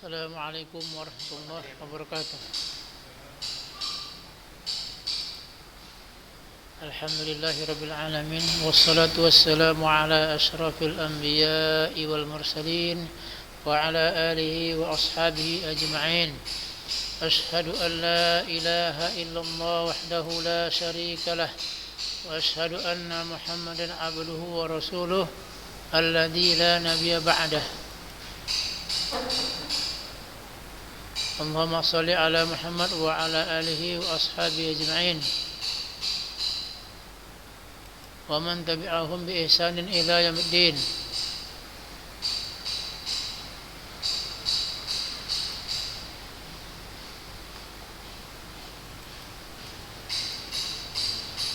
Assalamualaikum warahmatullahi wabarakatuh. Alhamdulillahirabbil alamin wassalatu wassalamu ala asyrafil anbiya'i wal mursalin wa ala alihi wa ashabihi ajma'in. Ashhadu an la ilaha illallah wahdahu la syarika lah wa ashhadu anna Muhammadan abduhu wa rasuluh alladzi la nabiyya ba'dah. Allahumma shalli ala Muhammad wa ala alihi wa ashabihi ajma'in wa man tabi'ahum bi ihsanin ila yaumiddin.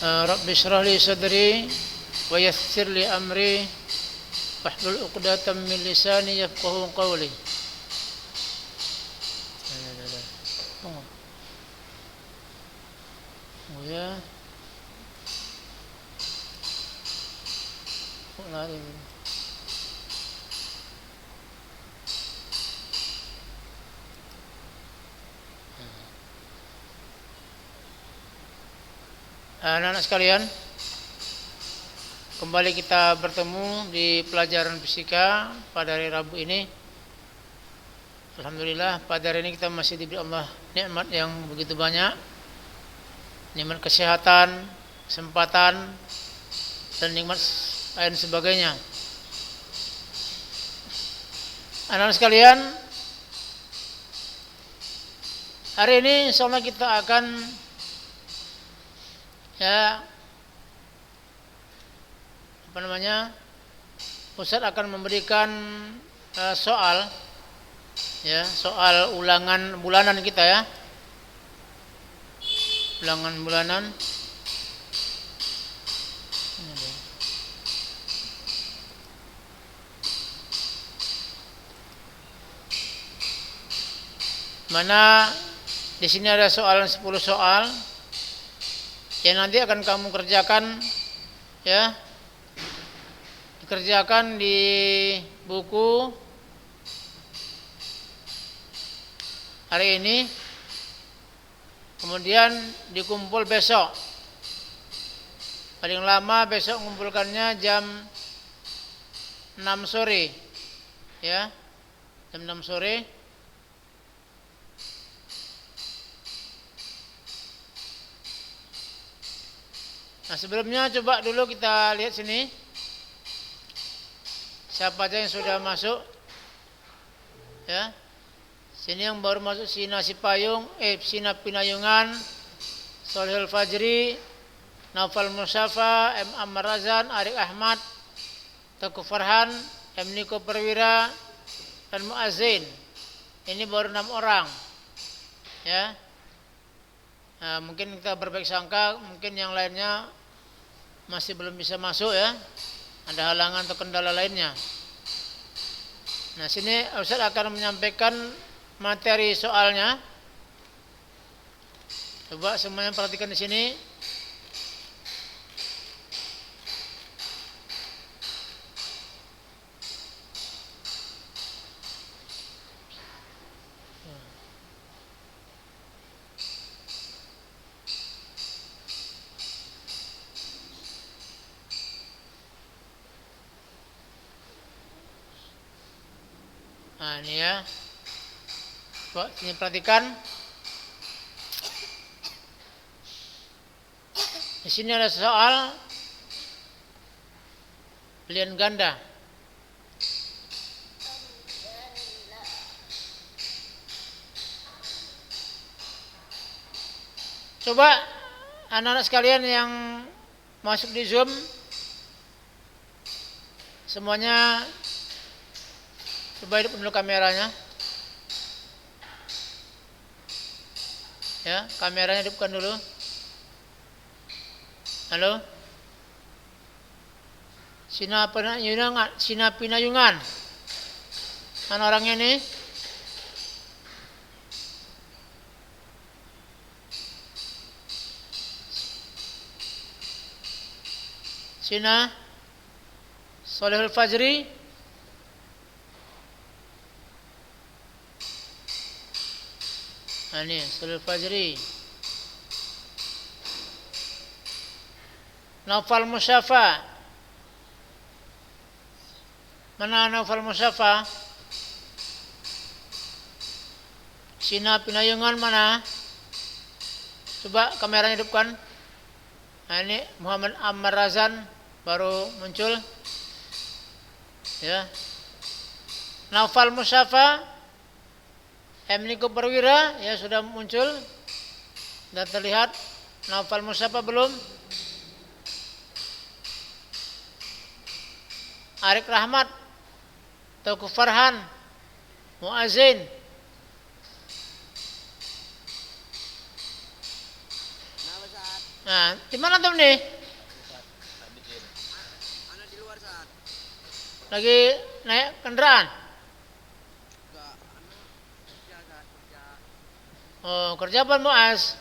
Rabbi shrah li sadri wa yassir li amri wahlul 'uqdatam min lisani yafqahu qawli. Ya. Lari. Anak-anak sekalian, kembali kita bertemu di pelajaran fisika pada hari Rabu ini. Alhamdulillah, pada hari ini kita masih diberi Allah nikmat yang begitu banyak, nikmat kesehatan, kesempatan, dan nikmat lain sebagainya. Anak-anak sekalian, hari ini insyaallah kita akan Ustaz akan memberikan soal ulangan bulanan kita ya. Ulangan bulanan. Mana di sini ada 10 soal yang nanti akan kamu kerjakan ya. Dikerjakan di buku hari ini. Kemudian dikumpul besok. Paling lama besok mengumpulkannya jam 6 sore. Ya. Jam 6 sore. Nah, sebelumnya coba dulu kita lihat sini. Siapa aja yang sudah masuk? Ya. Sini yang baru masuk Sina Sipayung, Sina Pinayungan, Sholihul Fajri, Naufal Musafa, M. Ammar Razan, Arik Ahmad, Teguh Farhan, M. Niko Perwira, dan Muazzin. Ini baru 6 orang. Ya. Nah, mungkin kita berbaik sangka, mungkin yang lainnya masih belum bisa masuk ya. Ada halangan atau kendala lainnya. Nah, sini Ustaz akan menyampaikan materi soalnya. Coba semuanya perhatikan di sini. Nah, ini ya. Coba sini perhatikan. Di sini ada soal pilihan ganda. Coba anak-anak sekalian yang masuk di Zoom semuanya coba hidup dulu kameranya. Ya, kameranya hidupkan dulu. Halo. Sina Pinayungan. Mana orangnya nih? Sina Sholihul Fajri. Nah, ini Shalal Fajri. Naufal Musyafa. Mana Naufal Musyafa? Sina Pinayungan mana? Coba kameranya hidupkan. Nah, ini Muhammad Ammar Razan baru muncul. Ya. Naufal Musyafa, M. Niko Perwira ya sudah muncul dan terlihat. Naufal Musyafa belum. Arik Rahmat, Tauku Farhan, Muazzin. Nah, di mana tuh nih? Ana di luar saat. Lagi naik kendaraan. Enggak, ana kerja saat kerja. Oh, kerja apa Muaz?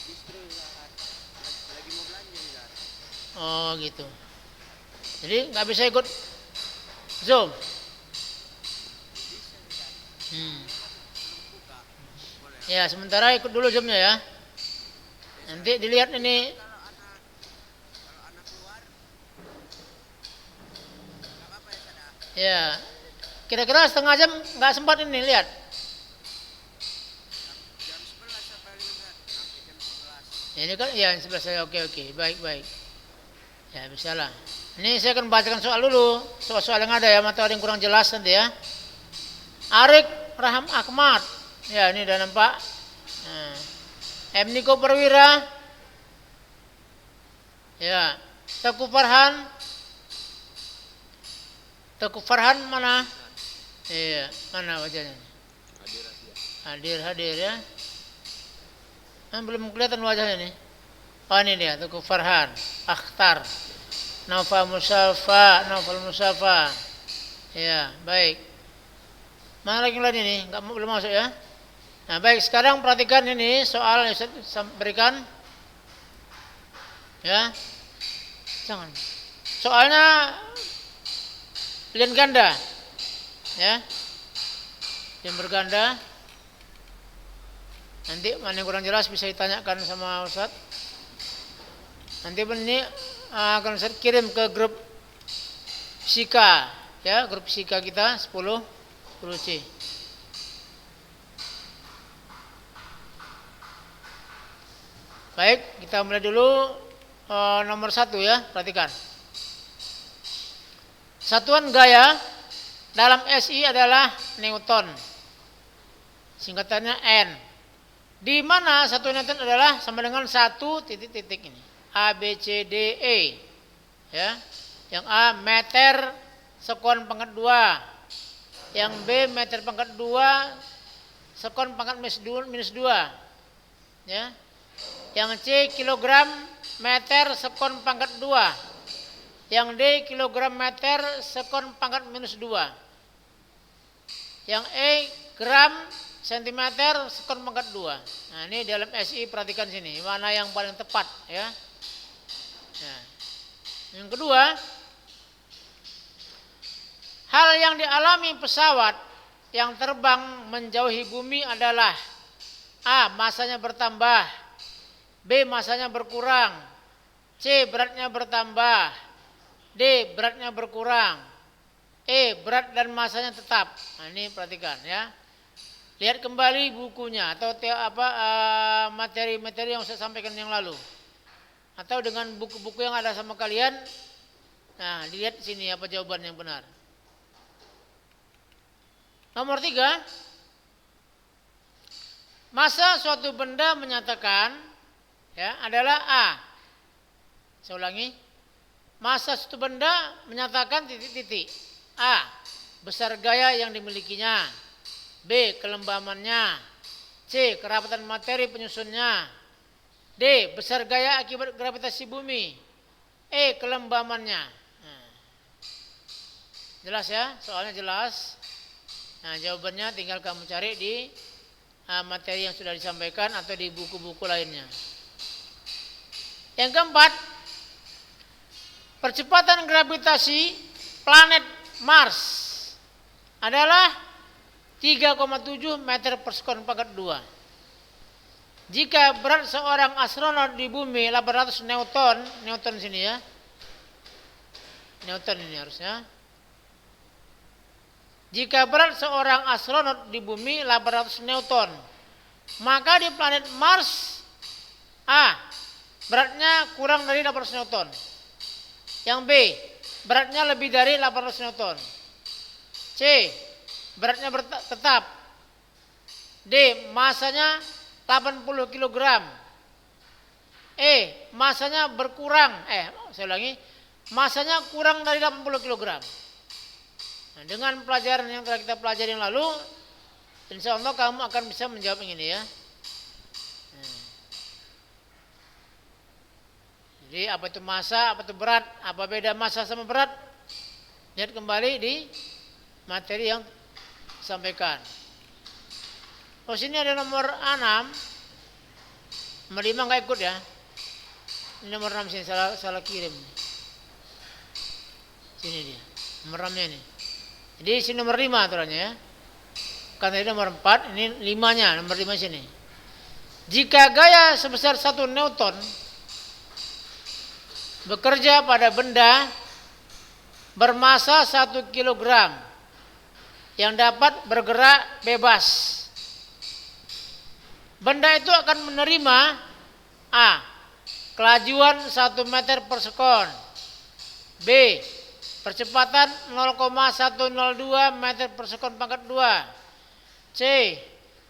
Distro saat. Lagi mau belanja nih saat. Oh, gitu. Jadi nggak bisa ikut Zoom. Bisa saat. Hmm. Belum buka. Boleh. Ya, sementara ikut dulu Zoomnya ya. Nanti dilihat ini. Kalau anak keluar enggak apa-apa ya Sada. Ya, kira-kira setengah jam nggak sempat ini lihat. Jam 11 sampai 5 sampai jam 11. Ini kan ya 11 saya oke, baik. Ya bisa lah. Ini saya akan bacakan soal dulu, soal-soal yang ada ya, atau ada yang kurang jelas nanti ya. Arik Raham Ahmad, ya ini udah nampak. Nah. M. Niko Perwira, ya. Tauku Farhan mana? Iya, mana wajahnya? Hadir ya. Belum kelihatan wajahnya nih. Oh ini dia, Tauku Farhan, Akhtar, Naufal Musyafa. Ya, baik. Mana lagi lain ini? Belum masuk ya? Nah, baik, sekarang perhatikan ini soal yang saya berikan. Ya. Jangan. Soalnya pilihan ganda. Ya. Yang berganda. Nanti mana yang kurang jelas bisa ditanyakan sama Ustaz. Nanti ini akan Ustaz kirim ke grup Fisika, ya, grup Fisika kita 10C. Baik, kita mulai dulu nomor 1 ya, perhatikan. Satuan gaya dalam SI adalah Newton. Singkatannya N. Di mana satuan Newton adalah sama dengan 1 titik-titik ini. A, B, C, D, E. Ya. Yang A meter sekon pangkat 2. Yang B meter pangkat 2 sekon pangkat minus 2. Ya. Yang C kilogram meter sekon pangkat 2. Yang D kilogram meter sekon pangkat minus 2. Yang E gram sentimeter sekon pangkat 2. Nah ini dalam SI perhatikan sini mana yang paling tepat ya. Nah, yang kedua, hal yang dialami pesawat yang terbang menjauhi bumi adalah A. Masanya bertambah, B. Masanya berkurang, C. Beratnya bertambah, D. Beratnya berkurang, E. Berat dan masanya tetap. Nah ini perhatikan ya. Lihat kembali bukunya atau materi-materi yang saya sampaikan yang lalu. Atau dengan buku-buku yang ada sama kalian. Nah, dilihat sini apa jawaban yang benar. Nomor 3. Masa suatu benda menyatakan ya adalah A. Saya ulangi. Masa suatu benda menyatakan titik-titik. A. Besar gaya yang dimilikinya. B. Kelembamannya. C. Kerapatan materi penyusunnya. D. Besar gaya akibat gravitasi bumi. E. Kelembamannya. Nah. Jelas ya? Soalnya jelas. Nah jawabannya tinggal kamu cari di materi yang sudah disampaikan atau di buku-buku lainnya. Yang keempat, percepatan gravitasi planet Mars adalah 3,7 meter per sekon pangkat 2. Jika berat seorang astronot di bumi 800 Newton, Newton sini ya. Newton ini harusnya. Jika berat seorang astronot di bumi 800 Newton, maka di planet Mars A, beratnya kurang dari 800 Newton. Yang B, beratnya lebih dari 800 Newton. C, beratnya tetap. D, masanya 80 kg. E, masanya berkurang. Saya ulangi. Masanya kurang dari 80 kg. Nah, dengan pelajaran yang telah kita pelajari yang lalu, insya Allah kamu akan bisa menjawab yang ini ya. Jadi apa itu massa, apa itu berat, apa beda massa sama berat? Lihat kembali di materi yang disampaikan. Oh, sini ada nomor 6. Nomor 5 nggak ikut ya. Ini nomor 6 sini salah kirim. Sini dia. Nomor 6-nya ini. Jadi sini nomor 5 aturannya ya. Kan tadi nomor 4, ini 5-nya, nomor 5 sini. Jika gaya sebesar 1 Newton bekerja pada benda bermassa 1 kg yang dapat bergerak bebas, benda itu akan menerima A, kelajuan 1 meter per sekon, B, percepatan 0,102 meter per sekon pangkat 2, C,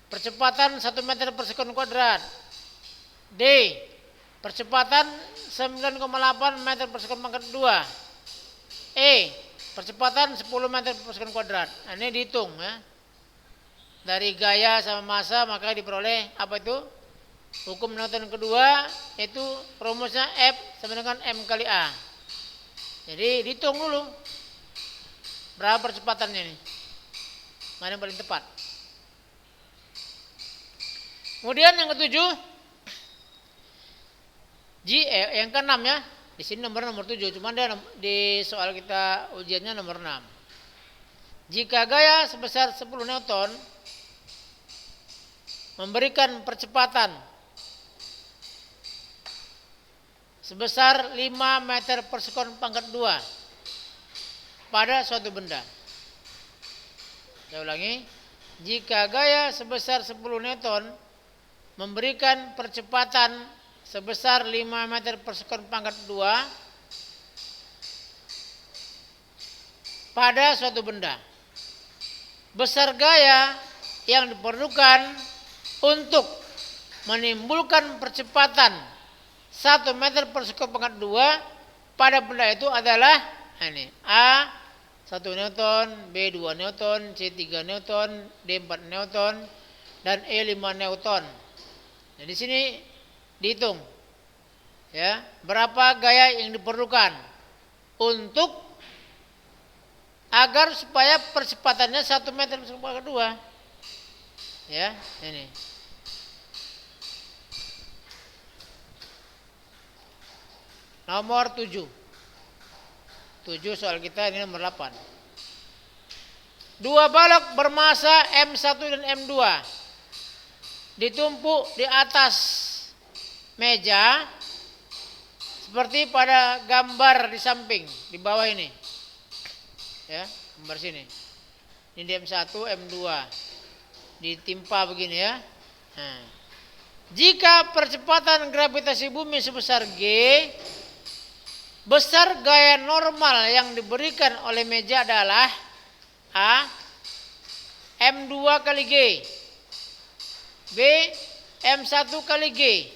percepatan 1 meter per sekon kuadrat, D, percepatan 9,8 meter per sekon pangkat 2, E, percepatan 10 meter per sekon kuadrat. Nah, ini dihitung ya. Dari gaya sama massa maka diperoleh apa itu? Hukum Newton kedua, itu rumusnya F sama dengan M kali A. Jadi dihitung dulu berapa percepatannya ini, mana yang paling tepat. Kemudian yang ketujuh, yang keenam ya, di sini nomor 7, cuma dia di soal kita ujiannya nomor 6. Jika gaya sebesar 10 Newton memberikan percepatan sebesar 5 meter per sekon pangkat 2 pada suatu benda. Saya ulangi, jika gaya sebesar 10 Newton memberikan percepatan sebesar 5 meter per sekon pangkat 2 pada suatu benda, besar gaya yang diperlukan untuk menimbulkan percepatan 1 meter per sekon pangkat 2 pada benda itu adalah ini, A 1 Newton, B 2 Newton, C 3 Newton, D 4 Newton, dan E 5 Newton. Nah, di sini dihitung ya, berapa gaya yang diperlukan untuk agar supaya percepatannya 1 meter per sekon pangkat 2. Ya, ini. Nomor 7. 7 soal kita ini nomor 8. 2 balok bermassa M1 dan M2 ditumpuk di atas meja seperti pada gambar di samping, di bawah ini. Ya, gambar sini. Ini di M1, M2. Ditimpa begini ya. Nah, jika percepatan gravitasi bumi sebesar G, besar gaya normal yang diberikan oleh meja adalah A, M2 kali G, B, M1 kali G,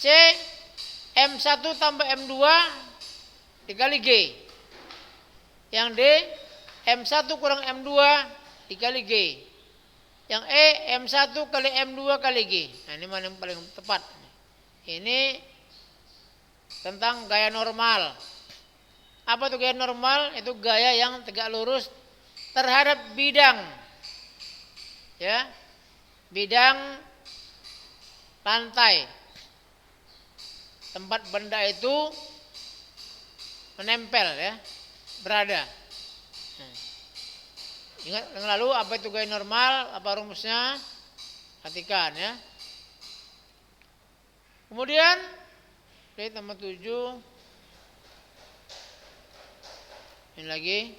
C, M1 tambah M2 dikali G, yang D, M1 kurang M2 dikali G, yang E, M1 kali M2 kali G. Nah, ini mana yang paling tepat? Ini tentang gaya normal. Apa itu gaya normal? Itu gaya yang tegak lurus terhadap bidang. Ya. Bidang lantai. Tempat benda itu menempel ya, berada. Nah. Ingat yang lalu apa itu gaya normal, apa rumusnya? Perhatikan ya. Kemudian lihat nomor 7. Ini lagi.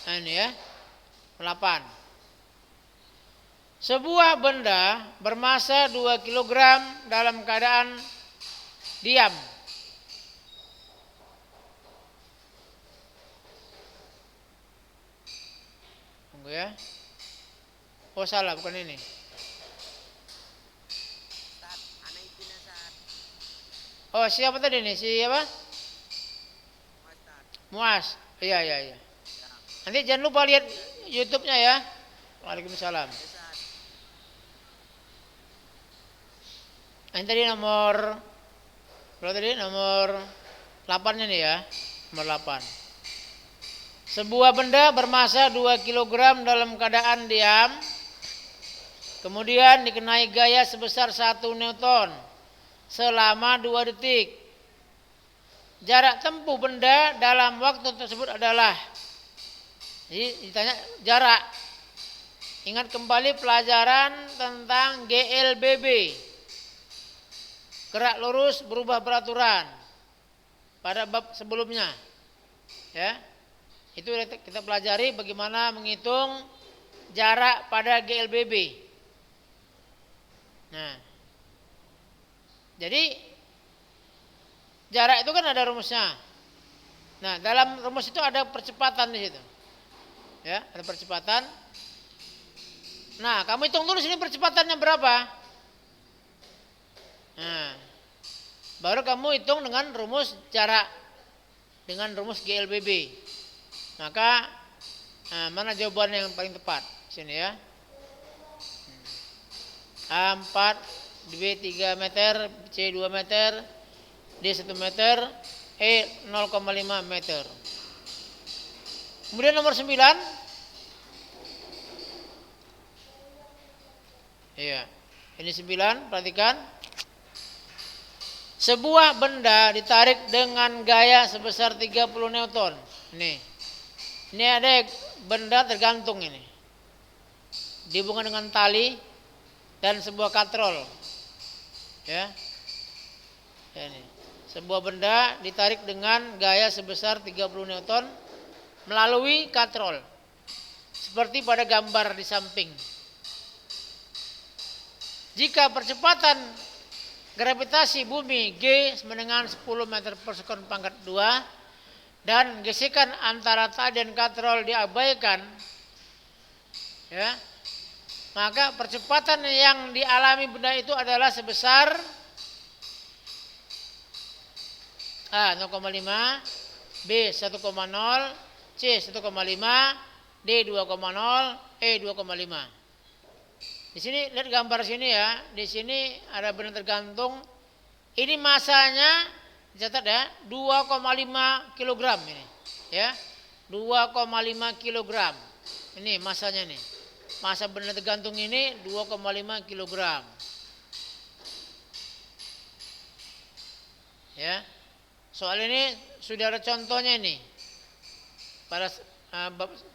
Nah ini ya. 8. Sebuah benda bermasa 2 kg dalam keadaan diam. Tunggu ya. Oh salah, bukan ini. Saat anak itu saat Oh siapa tadi nih? Siapa? Ustaz. Muas. Iya. Nanti jangan lupa lihat YouTube-nya ya. Waalaikumsalam. Saat Ini tadi nomor berapa tadi? Nomor 8-nya nih ya. Nomor 8. Sebuah benda bermasa 2 kg dalam keadaan diam, kemudian dikenai gaya sebesar 1 Newton selama 2 detik. Jarak tempuh benda dalam waktu tersebut adalah, jadi ditanya jarak. Ingat kembali pelajaran tentang GLBB, gerak lurus berubah peraturan, pada bab sebelumnya. Ya, itu kita pelajari bagaimana menghitung jarak pada GLBB. Nah, jadi jarak itu kan ada rumusnya. Nah, dalam rumus itu ada percepatan di situ. Ya, ada percepatan. Nah, kamu hitung dulu sini percepatannya berapa. Nah, baru kamu hitung dengan rumus jarak, dengan rumus GLBB. Maka mana jawaban yang paling tepat? Sini ya. A4, B 3 meter, C 2 meter, D 1 meter, E 0,5 meter. Kemudian nomor 9. Iya. Ini 9, perhatikan. Sebuah benda ditarik dengan gaya sebesar 30 Newton. Ini ada benda tergantung ini. Dihubungkan dengan tali dan sebuah katrol. Ya. Ini. Sebuah benda ditarik dengan gaya sebesar 30 Newton melalui katrol. Seperti pada gambar di samping. Jika percepatan gravitasi bumi G sama dengan 10 meter per sekon pangkat 2 dan gesekan antara tali dan katrol diabaikan, ya, maka percepatan yang dialami benda itu adalah sebesar A 0,5, B 1,0, C 1,5, D 2,0, E 2,5. Di sini lihat gambar sini ya. Di sini ada benda tergantung. Ini masanya dicatat ya, 2,5 kg ini. Ya. 2,5 kg. Ini masanya nih. Masa benda tergantung ini 2,5 kg. Ya. Soal ini sudah ada contohnya ini.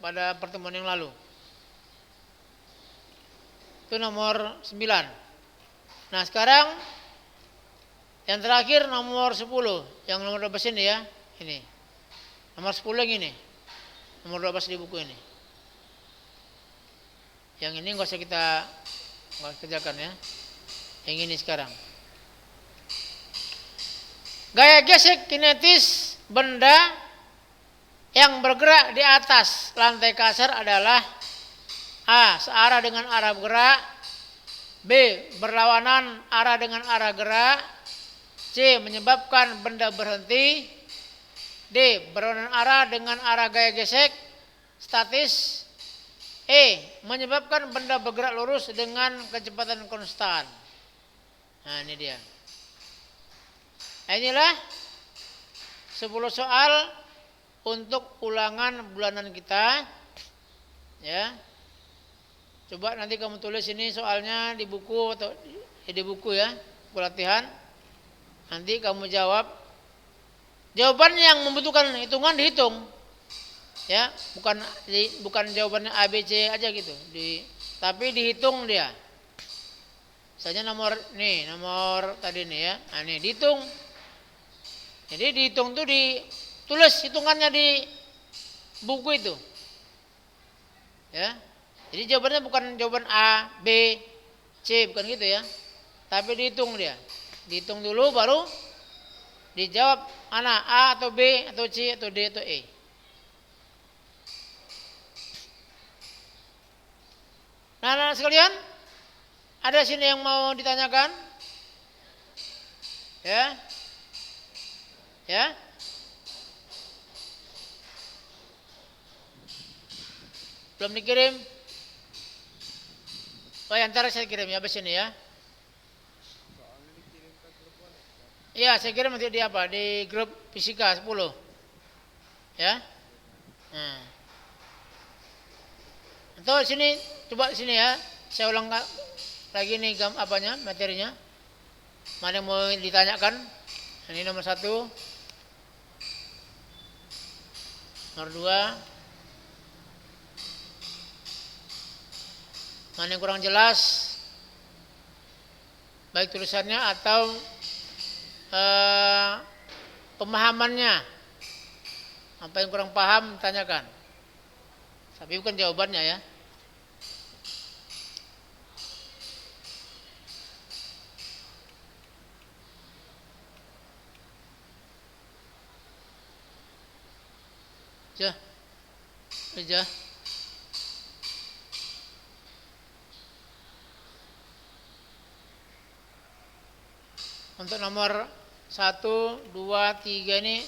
Pada pertemuan yang lalu. Itu nomor 9. Nah sekarang yang terakhir nomor 10. Yang nomor 12 ini ya. Ini. Nomor 10 yang ini. Nomor 12 di buku ini. Yang ini nggak usah kita kerjakan ya. Yang ini sekarang. Gaya gesek kinetis benda yang bergerak di atas lantai kasar adalah A. Searah dengan arah bergerak. B. Berlawanan arah dengan arah gerak. C. Menyebabkan benda berhenti. D. Berlawanan arah dengan arah gaya gesek statis. E. Menyebabkan benda bergerak lurus dengan kecepatan konstan. Nah ini dia. Nah, inilah 10 soal untuk ulangan bulanan kita. Ya. Coba nanti kamu tulis ini soalnya di buku atau di buku ya, buku latihan. Nanti kamu jawab. Jawaban yang membutuhkan hitungan dihitung. Ya, bukan jawabannya A B C aja gitu. tapi dihitung dia. Misalnya nomor tadi nih ya. Nah, ini dihitung. Jadi dihitung tuh ditulis hitungannya di buku itu. Ya. Jadi jawabannya bukan jawaban A, B, C, bukan gitu ya. Tapi dihitung dia. Dihitung dulu baru dijawab mana A atau B atau C atau D atau E. Nah, anak sekalian, ada sini yang mau ditanyakan? Ya? Ya? Belum dikirim? Oh, ya, ntar saya kirim ya, abis ini ya. Soalnya dikirim ke grup WhatsApp. Iya, saya kirim nanti di apa? Di grup fisika 10. Ya? Nah. Atau sini, coba sini ya. Saya ulang lagi nih materinya. Mana yang mau ditanyakan? Ini nomor 1. Nomor 2. Mana yang kurang jelas? Baik tulisannya atau pemahamannya. Apa yang kurang paham, tanyakan. Tapi bukan jawabannya ya. Aja. Untuk nomor 1, 2, 3 ini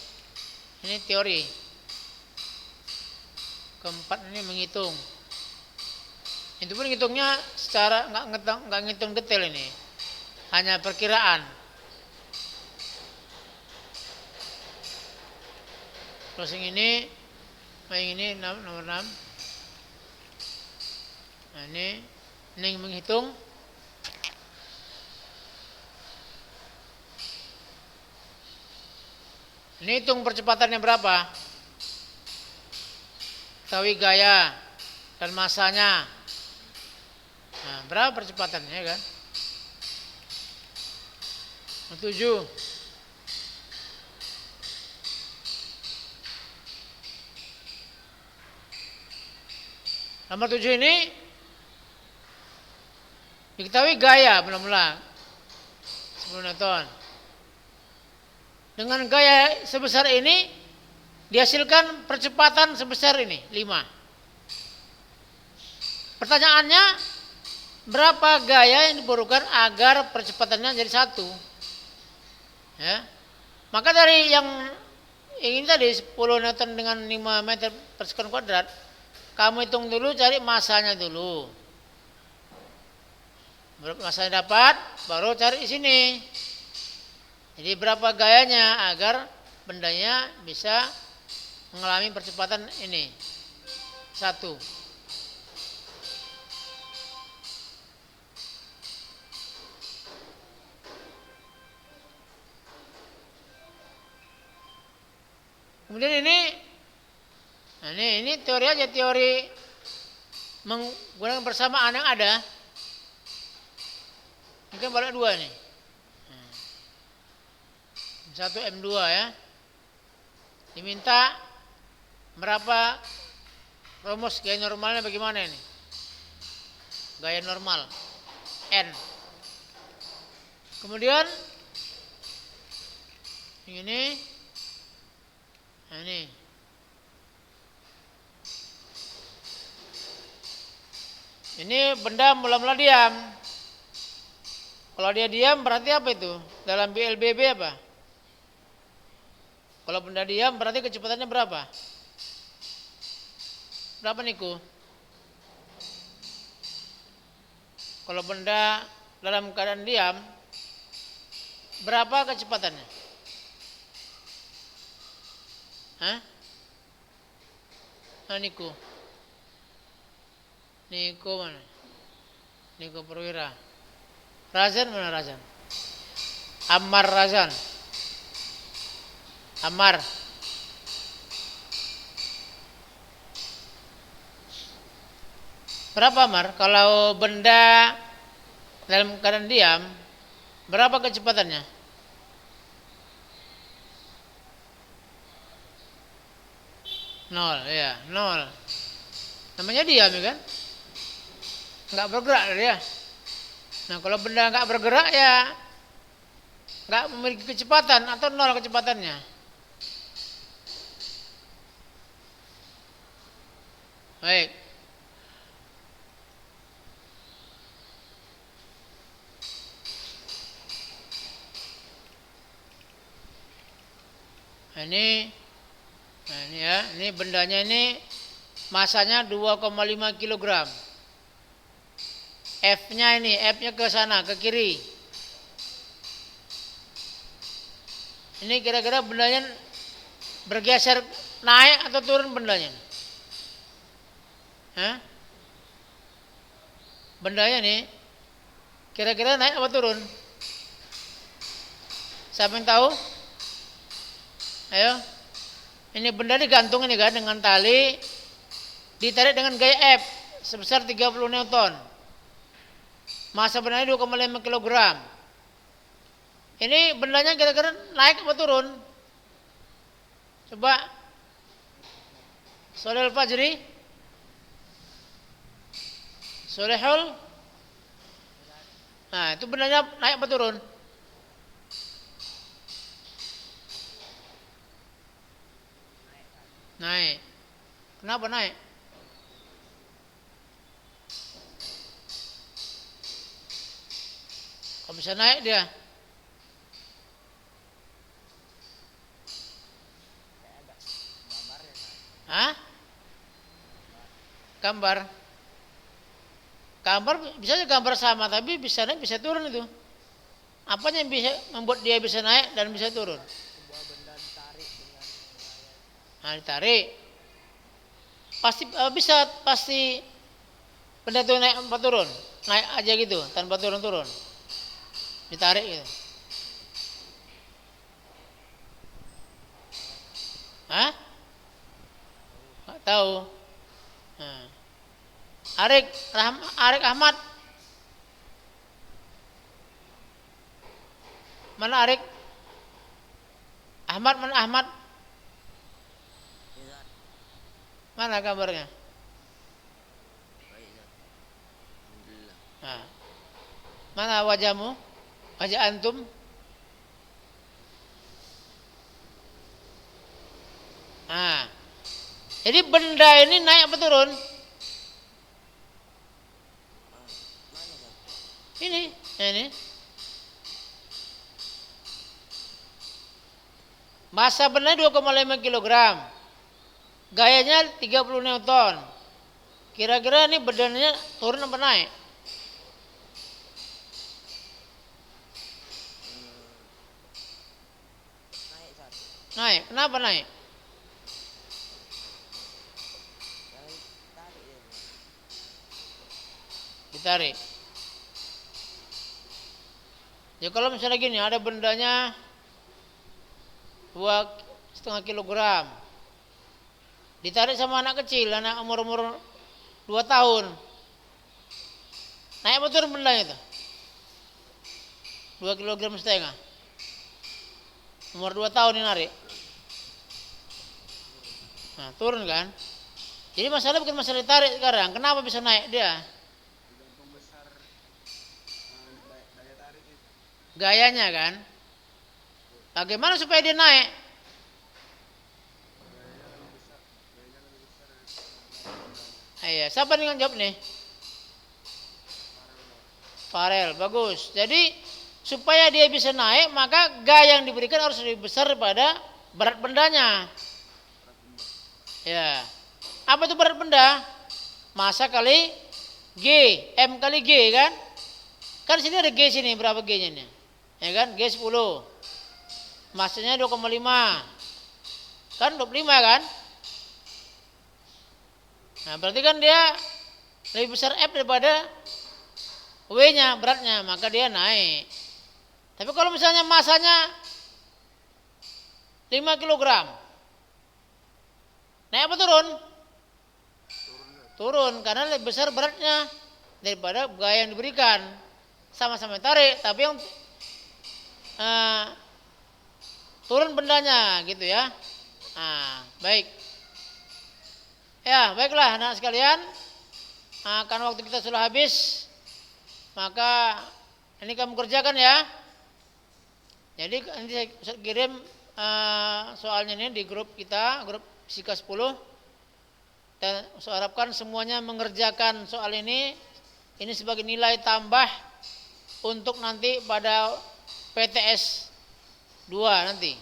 teori. Keempat ini menghitung. Itu pun ngitungnya secara nggak ngitung detail ini. Hanya perkiraan. Terus yang ini nomor 6. Nah, ini menghitung. Ini hitung percepatannya berapa? Ketahui gaya dan masanya. Nah, berapa percepatannya kan? 7. Nomor 7 ini diketahui gaya mula-mula 10 Newton. Dengan gaya sebesar ini dihasilkan percepatan sebesar ini 5. Pertanyaannya, berapa gaya yang diperlukan agar percepatannya jadi 1? Ya. Maka dari yang ini tadi 10 Newton dengan 5 meter per sekon kuadrat, kamu hitung dulu, cari masanya dulu. Berapa masanya dapat, baru cari di sini. Jadi berapa gayanya agar bendanya bisa mengalami percepatan ini 1. Kemudian ini teori aja, teori menggunakan persamaan yang ada. Mungkin balik 2 nih. 1 M2 ya. Diminta berapa rumus gaya normalnya bagaimana ini? Gaya normal N. Kemudian ini. Nah, ini. Ini benda mula-mula diam. Kalau dia diam berarti apa itu? Dalam BLBB apa? Kalau benda diam berarti kecepatannya berapa? Berapa Niku? Kalau benda dalam keadaan diam, berapa kecepatannya? Hah? Nah, Niku mana? Niku Perwira. Razan mana Razan? Ammar Razan. Ammar. Berapa Mar? Kalau benda dalam keadaan diam, berapa kecepatannya? Nol, ya, nol. Namanya diam ya kan? Nggak bergerak dia. Nah kalau benda nggak bergerak ya nggak memiliki kecepatan atau nol kecepatannya. Baik. Nah, ini ya, ini bendanya ini masanya 2,5 kg. F-nya ini, F-nya ke sana, ke kiri. Ini kira-kira bendanya bergeser naik atau turun bendanya? Hah? Bendanya nih kira-kira naik apa turun? Siapa yang tahu? Ayo. Ini benda digantung ini kan dengan tali, ditarik dengan gaya F sebesar 30 Newton. Masa bendanya 2,5 kg. Ini bendanya kira-kira naik apa turun? Coba Sholihul Fajri, Sholihul. Nah, itu bendanya naik apa turun? Naik. Kenapa naik? Kok bisa naik dia? Hah? Gambar. Gambar bisa aja gambar sama tapi bisa naik bisa turun itu. Apanya yang bisa membuat dia bisa naik dan bisa turun? Sebuah benda ditarik dengan Nah, ditarik. Pasti bisa pasti benda itu naik apa turun? Naik aja gitu tanpa turun-turun. Ditarik gitu. Hah? Nggak tahu. Nah. Arik Ahmad. Mana Arik? Ahmad mana Ahmad? Mana gambarnya? Nah. Mana wajahmu? Wajah antum? Nah. Jadi benda ini naik apa turun? Ini. Masa benda 2,5 kg. Gayanya 30 Newton. Kira-kira ini badannya turun apa naik? Naik. Kenapa naik? Ditarik. Ya kalau misalnya gini, ada bendanya 2,5 kg. Ditarik sama anak kecil, anak umur 2 tahun. Naik apa turun bendanya itu? 2,5 kg. Umur 2 tahun ini narik. Nah, turun kan? Jadi masalah bukan masalah ditarik sekarang. Kenapa bisa naik dia? Gayanya kan? Bagaimana supaya dia naik? Iya, siapa yang jawab nih? Farel, bagus. Jadi supaya dia bisa naik, maka gaya yang diberikan harus lebih besar daripada berat bendanya. Ya. Apa itu berat benda? Massa kali G, M kali G kan? Kan sini ada G sini, berapa G-nya ini? Ya kan? G 10. Massanya 2,5. Kan 25 kan? Nah, berarti kan dia lebih besar F daripada W-nya, beratnya, maka dia naik. Tapi kalau misalnya masanya 5 kg, naik apa turun? turun karena lebih besar beratnya daripada gaya yang diberikan. Sama-sama tarik, tapi yang turun bendanya gitu ya. Baik. Ya, baiklah anak sekalian. Karena waktu kita sudah habis, maka ini kamu kerjakan ya. Jadi nanti saya kirim soalnya ini di grup kita, grup Fisika 10. Dan saya harapkan semuanya mengerjakan soal ini sebagai nilai tambah untuk nanti pada PTS 2 nanti.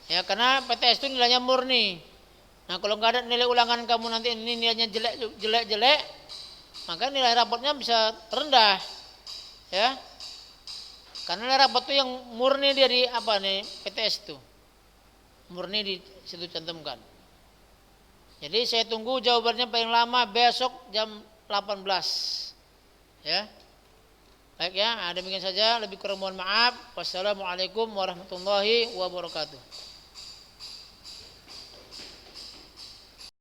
Ya, karena PTS itu nilainya murni. Nah, kalau nggak ada nilai ulangan kamu nanti ini nilainya jelek, maka nilai rapotnya bisa rendah. Ya. Karena nilai rapot itu yang murni dari PTS itu. Murni di situ cantumkan. Jadi saya tunggu jawabannya paling lama besok jam 18. Ya. Baik ya, demikian saja, lebih kurang mohon maaf. Wassalamualaikum warahmatullahi wabarakatuh.